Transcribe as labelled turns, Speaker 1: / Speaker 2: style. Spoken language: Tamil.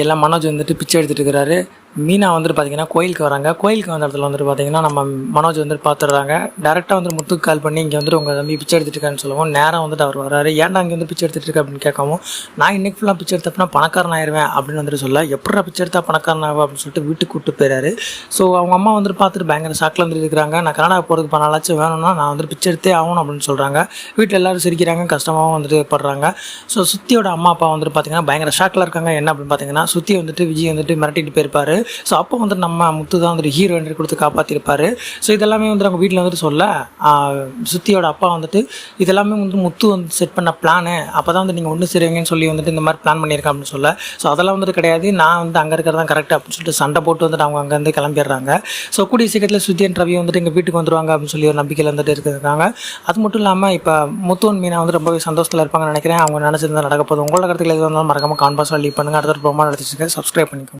Speaker 1: எல்லாம் மனோஜ் வந்துட்டு பிச்சை எடுத்துகிட்டு இருக்கிறாரு. மீனா வந்துட்டு பார்த்தீங்கன்னா கோயிலுக்கு வராங்க. கோயிலுக்கு வந்த இடத்துல வந்துட்டு பார்த்தீங்கன்னா நம்ம மனோஜ் வந்துட்டு பார்த்துடுறாங்க. டேரெக்டாக வந்துட்டு முத்துக்கு கால் பண்ணி இங்கே வந்துட்டு உங்கள் தம்பி பிச்சை எடுத்துட்டு இருக்கான்னு சொல்லவும் நேராக வந்துட்டு அவர் வராரு. ஏன்டா இங்கே வந்து பிச்சை எடுத்துகிட்டு இருக்க அப்படின்னு கேட்கவும், நான் இன்னைக்கு ஃபுல்லாக பிச்சை எடுத்தப்பனா பணக்காரன் ஆயிடுவேன் அப்படின்னு வந்துட்டு சொல்ல, எப்படா பிச்சை எடுத்தா பணக்காரன் ஆகும் அப்படின்னு சொல்லிட்டு வீட்டுக்கு கூப்பிட்டு போயிறாரு. ஸோ அவங்க அம்மா வந்துட்டு பார்த்துட்டு பயங்கர ஷாக்கில் வந்துட்டு இருக்கிறாங்க. நான் கனடா போகிறதுக்கு பணாலாச்சும் வேணும்னா நான் வந்துட்டு பிச்சை எடுத்தே ஆகணும் அப்படின்னு சொல்கிறாங்க. வீட்டில் எல்லோரும் சிரிக்கிறாங்க, கஷ்டமாகவும் வந்துட்டு படுறாங்க. ஸோ சுத்தியோட அம்மா அப்பா வந்துட்டு பார்த்தீங்கன்னா பயங்கர ஷாக்கில் இருக்காங்க. என்ன அப்படின்னு பார்த்தீங்கன்னா சுத்தி வந்துட்டு விஜய் வந்துட்டு மிரட்டிட்டு போயிருப்பாரு. ஸோ அப்போ வந்துட்டு நம்ம முத்து தான் வந்துட்டு ஹீரோ என்ட்ரி கொடுத்து காப்பாற்றிருப்பாரு. ஸோ இதெல்லாமே வந்துட்டு அவங்க வீட்டில் வந்துட்டு சொல்ல, சுத்தியோட அப்பா வந்துட்டு இதெல்லாமே வந்து முத்து வந்து செட் பண்ண பிளானு, அப்போ தான் வந்து நீங்கள் ஒன்று சேருவீங்கன்னு சொல்லி வந்துட்டு இந்த மாதிரி பிளான் பண்ணியிருக்கேன் அப்படின்னு சொல்ல, ஸோ அதெல்லாம் வந்துட்டு கிடையாது, நான் வந்து அங்கே இருக்கிறது தான் கரெக்டாக அப்படின்னு சொல்லிட்டு சண்டை போட்டு வந்துட்டு அவங்க அங்கேருந்து கிளம்பிடுறாங்க. ஸோ கூடிய சீக்கிரத்தில் சுத்தி அண்ட் ரவி வந்துட்டு எங்கள் வீட்டுக்கு வந்துடுவாங்க அப்படின்னு சொல்லி ஒரு நம்பிக்கையில் வந்துட்டு இருக்காங்க. அது மட்டும் இல்லாமல் இப்போ முத்து அண்ட் மீனா வந்து ரொம்பவே சந்தோஷத்தில் இருப்பாங்கன்னு நினைக்கிறேன். அவங்க நினச்சிருந்தா நடக்க போகுது. உங்களோட கருத்துக்கள் எது வந்தாலும் மறக்காமல் கான்பாஸ் லீவ் பண்ணுங்கள். அடுத்த ப்ரோமோ நடத்திச்சுங்க. சப்ஸ்கிரைப் பண்ணிக்கோங்க.